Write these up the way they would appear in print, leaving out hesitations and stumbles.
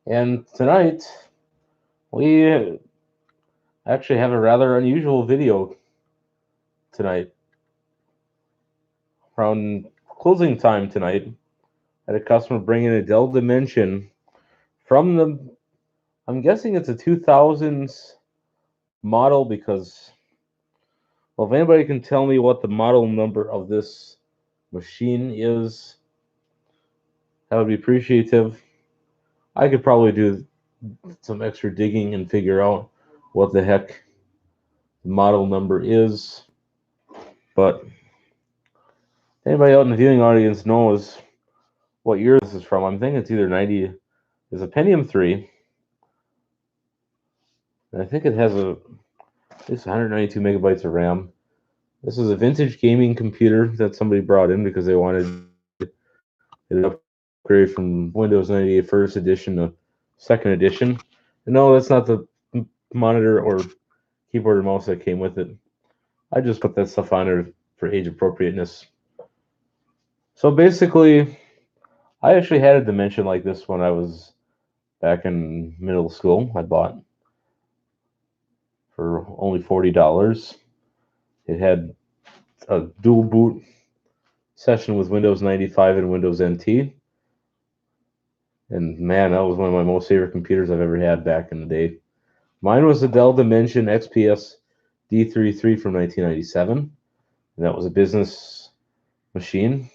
And tonight we actually have a rather unusual video tonight. Around closing time tonight, I had a customer bring in a Dell Dimension from I'm guessing it's a 2000s model because, well, if anybody can tell me what the model number of this machine is, that would be appreciative. I could probably do some extra digging and figure out what the heck the model number is. But anybody out in the viewing audience knows what year this is from. I'm thinking it's either 90. It's a Pentium 3, and I think it has at least 192 megabytes of RAM. This is a vintage gaming computer that somebody brought in because they wanted it upgrade from Windows 98 First Edition to Second Edition. And no, that's not the monitor or keyboard or mouse that came with it. I just put that stuff on there for age appropriateness. So basically, I actually had a Dimension like this when I was back in middle school. I bought for only $40. It had a dual boot session with Windows 95 and Windows NT. And man, that was one of my most favorite computers I've ever had back in the day. Mine was the Dell Dimension XPS D33 from 1997. And that was a business machine.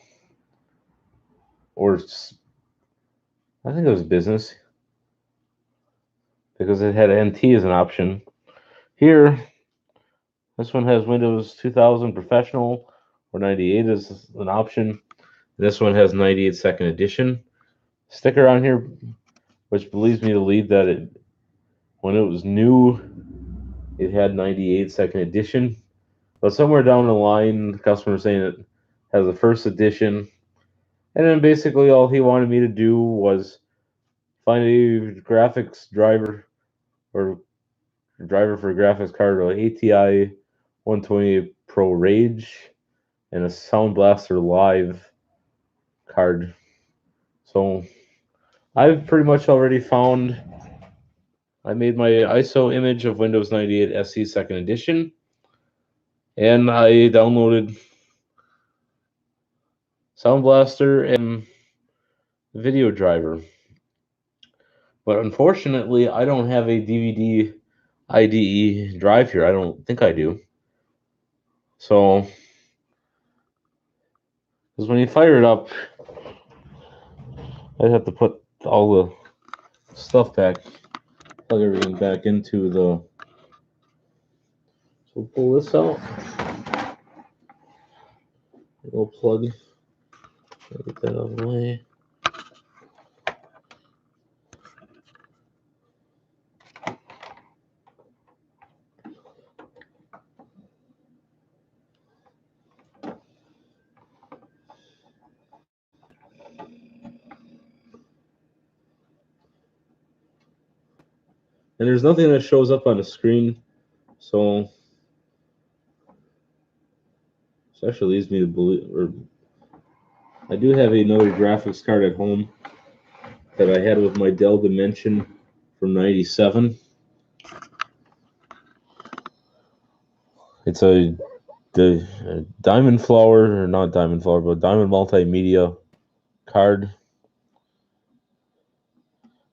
Or I think it was business because it had NT as an option. Here, this one has Windows 2000 Professional or 98 as an option. This one has 98 Second Edition. Sticker on here, which believes me to believe that when it was new, it had 98 Second Edition. But somewhere down the line, the customer saying it has a first edition. And then basically all he wanted me to do was find a graphics driver or driver for a graphics card, or ATI 128 Pro Rage, and a Sound Blaster Live card. So I've pretty much already found. I made my ISO image of Windows 98 SE Second Edition, and I downloaded Sound Blaster and video driver. But unfortunately, I don't have a DVD IDE drive here. I don't think I do. So, because when you fire it up, I'd have to put all the stuff back, plug everything back into the. So we'll pull this out. We'll plug. Get that out of the way. And there's nothing that shows up on the screen, so this actually leads me to believe, or I do have another graphics card at home that I had with my Dell Dimension from '97. It's the Diamond Flower, or not Diamond Flower, but Diamond Multimedia card.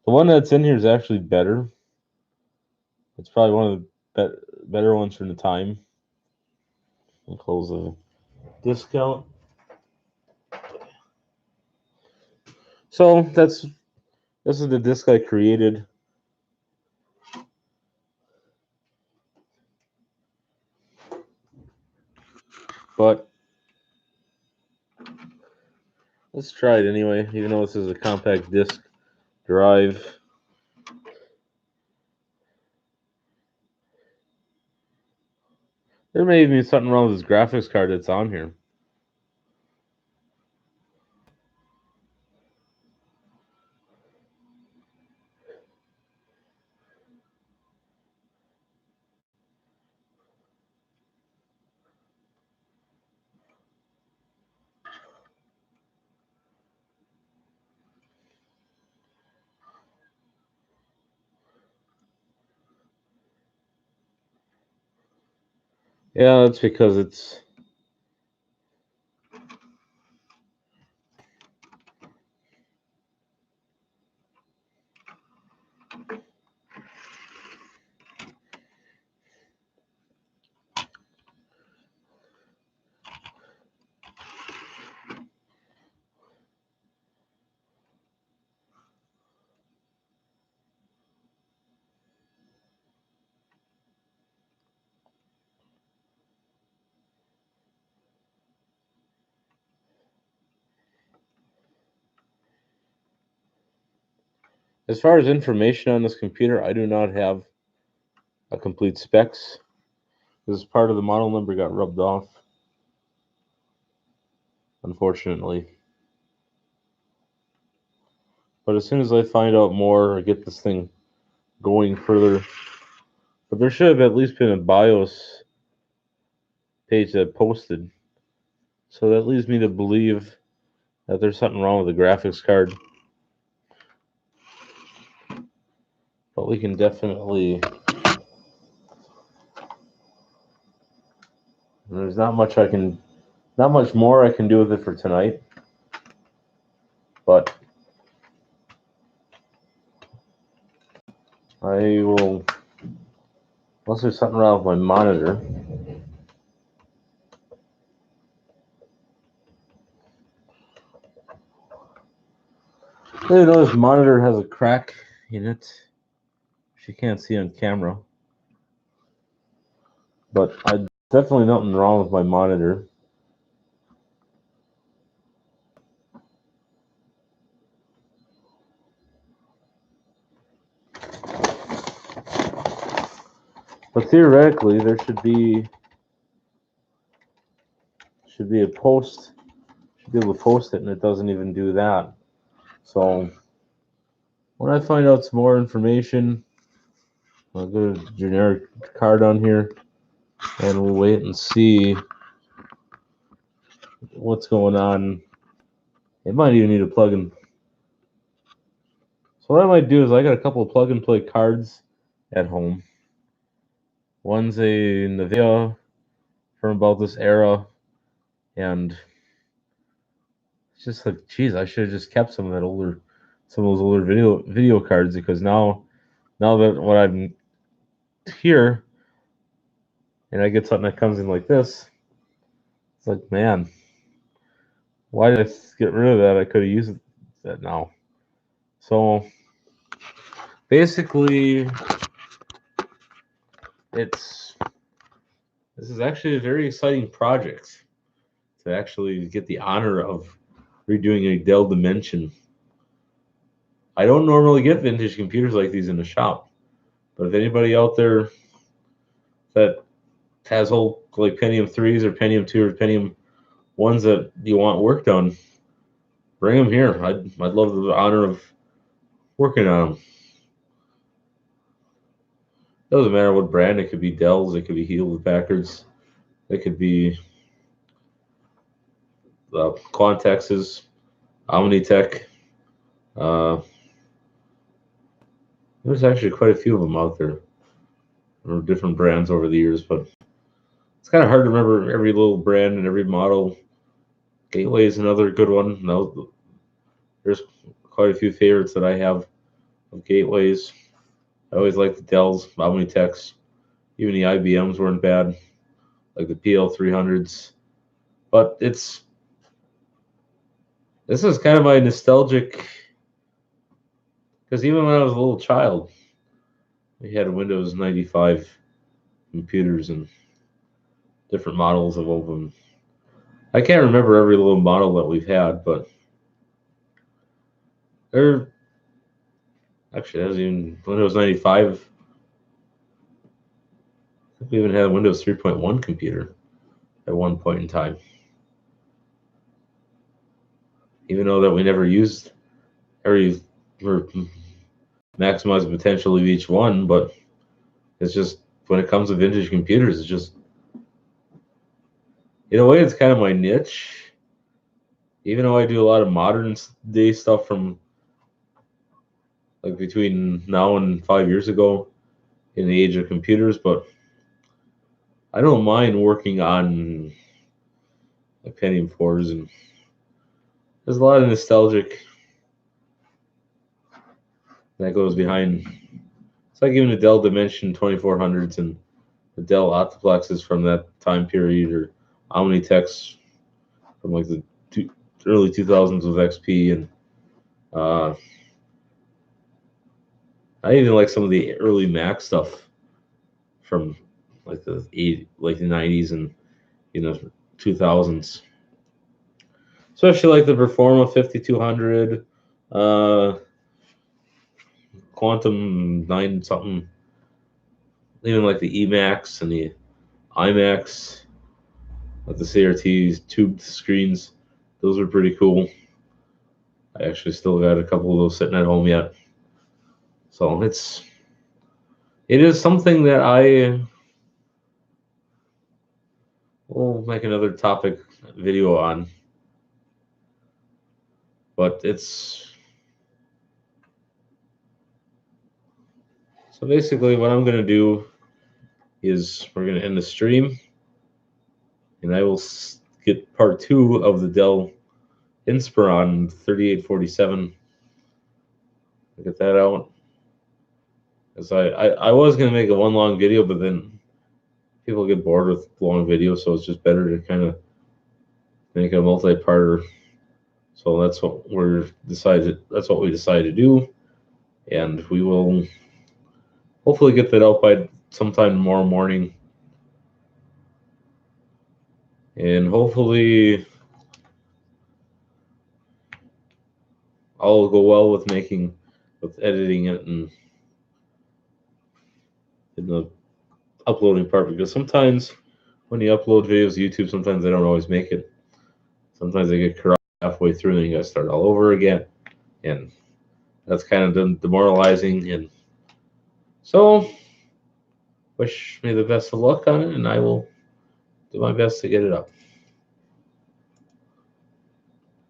The one that's in here is actually better. It's probably one of the better ones from the time. I'll close the discount. So this is the disc I created. But let's try it anyway, even though this is a compact disc drive. There may even be something wrong with this graphics card that's on here. Yeah, that's because it's as far as information on this computer, I do not have a complete specs. This part of the model number got rubbed off, unfortunately. But as soon as I find out more or get this thing going further, but there should have at least been a BIOS page that posted. So that leads me to believe that there's something wrong with the graphics card. But we can definitely. There's not much more I can do with it for tonight. But I will, unless there's something wrong with my monitor. You know, this monitor has a crack in it. You can't see on camera. But I definitely nothing wrong with my monitor. But theoretically, there should be a post. Should be able to post it, and it doesn't even do that. So when I find out some more information, I'll go to generic card on here, and we'll wait and see what's going on. It might even need a plug-in. So what I might do is I got a couple of plug-and-play cards at home. One's a NVIDIA from about this era, and it's just like, geez, I should have just kept some of those older video cards, because now that when I'm here and I get something that comes in like this, it's like, man, why did I get rid of that? I could have used that now. So basically, this is actually a very exciting project to actually get the honor of redoing a Dell Dimension. I don't normally get vintage computers like these in the shop, but if anybody out there that has old like Pentium 3s or Pentium 2 or Pentium 1s that you want work done, bring them here. I'd love the honor of working on them. Doesn't matter what brand. It could be Dells, it could be Hewlett Packards, it could be Quantex's, Omnitech. There's actually quite a few of them out there, or different brands over the years, but it's kind of hard to remember every little brand and every model. Gateway is another good one. Now, there's quite a few favorites that I have of Gateways. I always like the Dells, Omnitechs. Even the IBMs weren't bad, like the PL300s. But this is kind of my nostalgic, because even when I was a little child, we had Windows 95 computers and different models of them. I can't remember every little model that we've had, but there actually has even Windows 95. I think we even had a Windows 3.1 computer at one point in time. Even though that we never used every or maximize the potential of each one, but it's just when it comes to vintage computers, it's just, in a way, it's kind of my niche. Even though I do a lot of modern day stuff from like between now and 5 years ago in the age of computers, but I don't mind working on like Pentium 4s, and there's a lot of nostalgic that goes behind. It's like even the Dell Dimension 2400s and the Dell Optiplexes from that time period, or Omnitechs from like the early 2000s with XP, and uh, I even like some of the early Mac stuff from like the 90s and 2000s, especially like the Performa 5200, uh, Quantum 9 something, even like the Emacs and the iMacs, like the CRT's tube screens. Those are pretty cool. I actually still got a couple of those sitting at home yet. So it is something that I will make another topic video on. But it's so basically what I'm gonna do is we're gonna end the stream, and I will get part 2 of the Dell Inspiron 3847. Get that out. Because I was gonna make a one long video, but then people get bored with long videos, so it's just better to kind of make a multi-parter. So that's what we decided to do, and we will hopefully get that out by sometime tomorrow morning, and hopefully all will go well with editing it and in the uploading part, because sometimes when you upload videos to YouTube, sometimes they don't always make it. Sometimes they get corrupt halfway through, and you got to start all over again, and that's kind of demoralizing. And so, wish me the best of luck on it, and I will do my best to get it up.